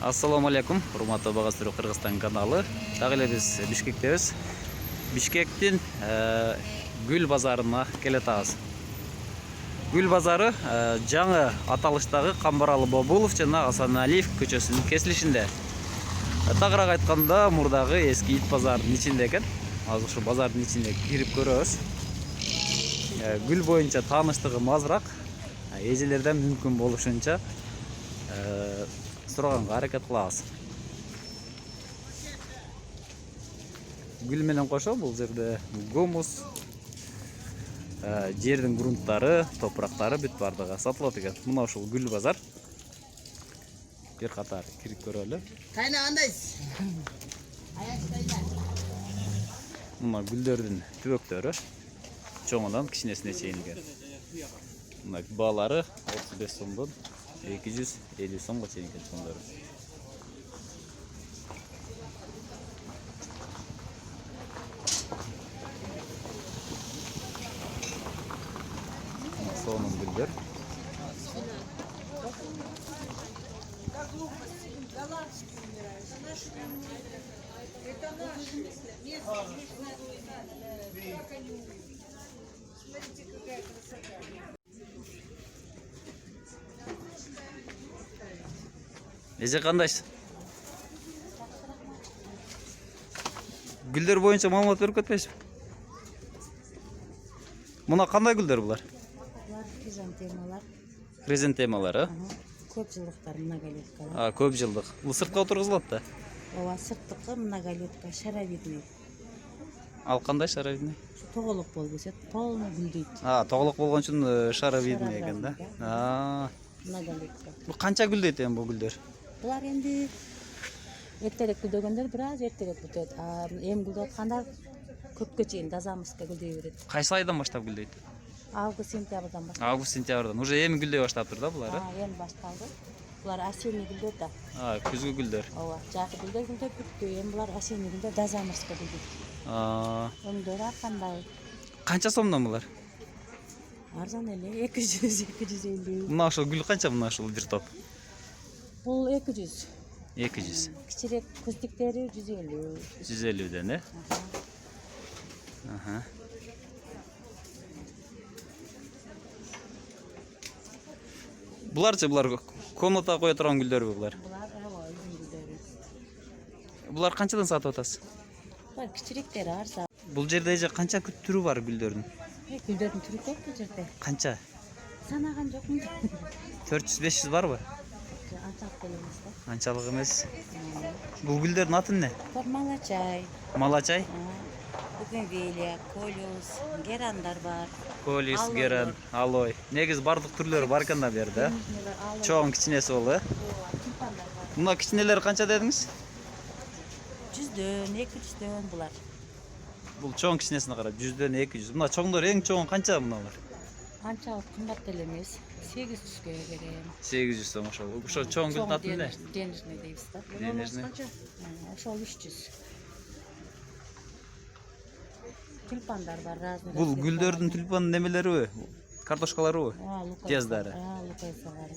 Ассаламу алейкум, урматтуу Багастыруу Кыргызстан каналы. Дагы эле биз Бишкектебиз. Бишкектин Гүл базарына келатабыз. Гүл базары жаңы аталыштагы Камбаралы Бобулов жана Асаналиев көчөсүнүн кесилишинде. Тагыраак айтканда, мурдагы эски ит базарынын ичинде экен. Азыр ушу базардын ичине кирип көрөбүз. Гүл боюнча тааныштыгым азыраак. Эжелерден мүмкүн болушунча сураганга аракет кылабыз. Гүл менен кошо бул жерде гумус, жердин грунттары, топурактары бүт бардыгы сатылат экен. Мына ушул гүл базар. Бир катар кирип көрөлү. Кайна андайсыз? Мына гүлдөрдүн түбөктөрү чоңунан кичинесине чейин экен. Мына баалары 35 сомдон 250 сомго чейин экен чоңдору. Сонун гүлдөр. Эже кандайсыз? Гүлдөр боюнча маалымат берип кетпейсизби? Мына кандай гүлдөр булар? Булар хризантемалар. Хризантемалар, Көп жылдыктар многолеткалар. Көп жылдык. Бул сыртка отургузулат да. Ооба, сырттыкы многолетка, шаровидный. Ал кандай шаровидный? Тоголук болуп өсөт, полный гүлдөйт. Тоголук болгон үчүн шаровидный экен да. Многолетка. Бул канча гүлдөйт экен бул гүлдөр? Булар энди эртерээк гүлдөгөндөр бир аз эртерээк бүтөт. Эми гүлдөп аткандар көпкө чейин дазамыска гүлдөй берет. Кайсы айдан баштап гүлдөйт? Август, сентябрдан баштап. Август, сентябрдан. Уже эми гүлдөй баштаптыр да булар, Эми башталды. Булар осенний гүлдөр да. Күзгү гүлдөр. Ооба, жакы гүлдөр бүттү. Эми булар осенний гүлдөр дазамыска гүлдөйт. Өңдөрү ар кандай. Канча сомдон булар? Арзан эле 200-250. Мына ошол гүл канча мына ушул бир топ? Бул 200. 200. Кичирээк күздүктөрү 150. 150ден, Буларчы булар комнатага кое турган гүлдөрбү булар? Булар өзүн гүлдөрү. Булар канчадан сатып атасыз? Булар кичирээктери арзан. Бул жерде эже канча түрү бар гүлдөрдүн? Гүлдөрдүн түрү көп бул жерде. Канча? Санаган жокмун. 400-500 барбы? Анчалык эмес да. Анчалык эмес. Бул гүлдөрдүн аты эмне? Малачай. Малачай? Бугенвилия, колюс, герандар бар. Колис, геран, алой. Негиз бардык түрлөрү бар экен да бу жерде. Чоң, кичинеси болу, Мына кичинелери канча дедиңиз? 100дөн, 200дөн булар. Бул чоң кичинесине карап 100дөн 200. Мына чоңдор эң чоң канча мыналар? Анчалык кымбат деле эмес. 800гө берем. 800 сом ошол. Ошо чоң гүлдүн аты эмне? Денежный дейбиз да. Денежный. Ошол 300. Тюльпандар бар разный. Бул гүлдөрдүн тюльпан немелерби? Картошкаларыбы? Жездары. Лукайсалары.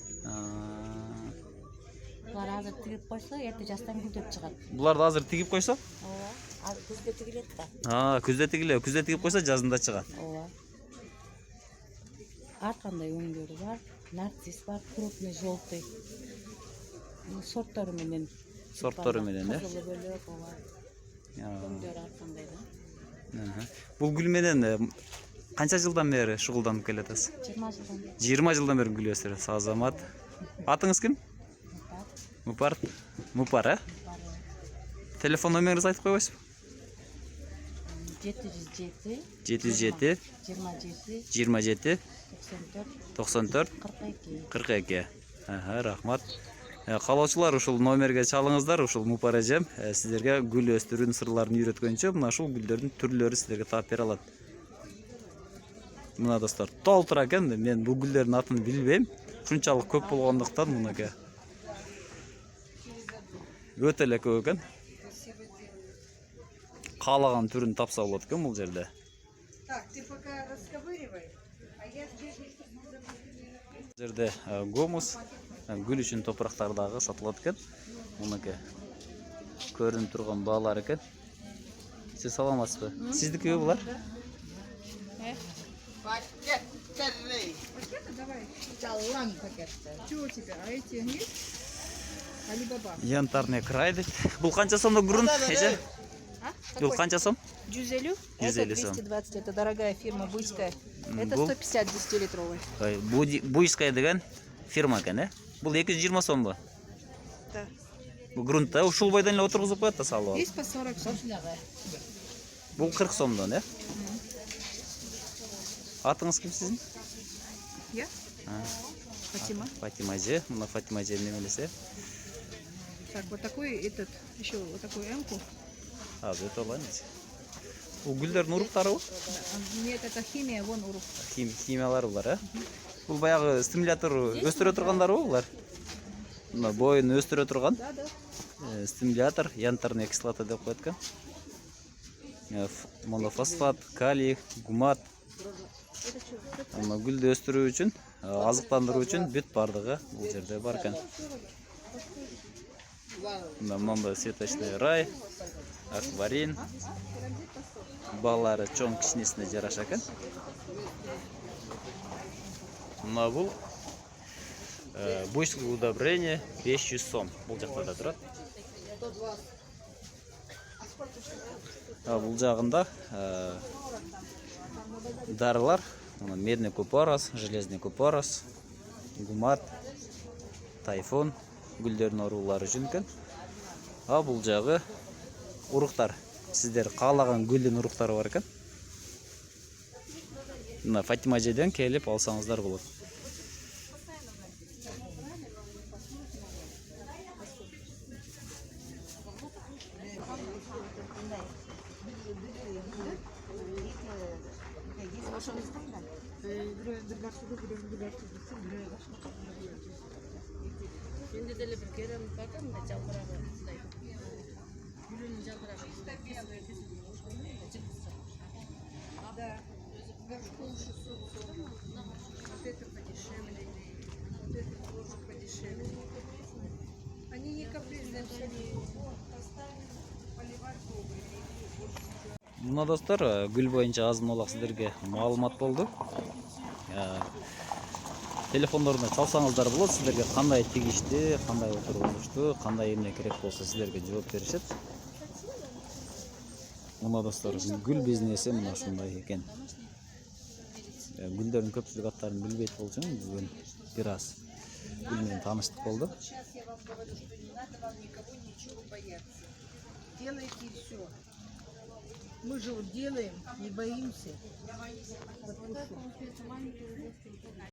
Булар азыр тигип койсо, эрте жастан гүлдөп чыгат. Буларды азыр тигип койсо? Ооба, азыр күздө тигилет да. Күздө тигилет. Күздө тигип койсо жазында чыгат. Ооба. Ар кандай өңдөрү бар. Нарцисс бар, крупный желтый. Сорттору менен. Сорттору менен, Кызылы бөлөк, ооба. Өңдөрү ар кандай да. Бул гүл менен канча жылдан бери шугулданып келатасыз? 20 жылдан бери. 20 жылдан бери гүл өстүрөсүз. Азамат. Атыңыз ким? Мупар. Мупар, Телефон номеріңізді айтып қойбайсыз? 707 707 27 94 42. Рахмат. Каалоочулар ушул номерге чалыңыздар, ушул Мупар эжем сиздерге гүл өстүрүүнүн сырларын үйрөткөнчө мына ушул гүлдөрдүн түрлөрү сиздерге таап бере алат. Мына достор, толтура экен, мен бул гүлдөрдүн атын билбейм. Ушунчалык көп болгондуктан мынакей. Өтө эле көп экен. Каалаган түрүн тапса болот экен бул жерде. Так, ты пока расковыривай, а я жерде гумус, гүл үчүн топурактардагы сатылат экен. Мынакей. Көрініп тұрған балалар екен. Сіз саламатсыз ба? Сіздікі бұлар? Пакеты давай. Жалан пакетті. Чего у тебя? А эти есть? Алибаба. Янтарный край дейді. Бұл қанша сомда грунт? Эже? А? Бұл қанша сом? Джузелю? 150 Это сом. 220. Это дорогая фирма, буйская. Это Бұл? 150 10-литровый. Буйская деген фирма екен, е? Бұл 220 сом ба? Да. Бұл грунтта Шулбайдан эле отырғызып қояды да салып алып. Есть по 40 сом. Бұл 40 сомдан, е? Атыңыз кім сіздің? Я? Фатима. Фатима же, мына Фатима же немелесе. Так, вот такой этот, еще вот такой эмку. Это олайныз. Бұл гүлдердің ұрықтары ғой? Нет, это химия, вон урух. Химиялары бұлар, е? Бұл баяғы стимулятор өстіре тұрғандары ғой бұлар? Мына бойын өстіре тұрған. Да, да. Стимулятор, янтарный кислота деп қоятқан. Монофосфат, калий, гумат. Гүлді өстіру үшін, азықтандыру үшін бүт бардығы бұл жерде бар екен. Мынандай цветочный рай, акварин. Балалары чоң кішінесіне жараша екен. Мына бұл буйское удобрение 500 сом. Бұл жақта да тұрады. Бұл жағында дарылар, медный купорос, железный купорос, гумат, тайфун, гүлдердің аурулары үшін екен. Бұл жағы ұрықтар. Сіздер қалаған гүлдің ұрықтары бар екен. Мына Фатима жеден келіп алсаңыздар болады. Менде деле бір керем бар да, мындай жалбырағы мындай. Гүлінің жалбырағы мындай. Да. Вот это подешевле. Вот это тоже подешевле. Они не капризные, они поливать добрые. Мына достар, гүл бойынша азын-аулақ сіздерге маалымат болды. Телефондорына çalсаңыздар болады, сіздерге қандай тегішті, қандай отырғызышты, қандай емне керек болса сіздерге жауап берішет. Мына достар, гүл бизнесі мына шундай екен. Гүлдердің көпшілік аттарын білбейді болсын, бүгін біраз гүлмен таныштық болды. Сейчас я вам говорю, что не надо вам никого ничего бояться. Делайте все. Мы же вот делаем, не боимся.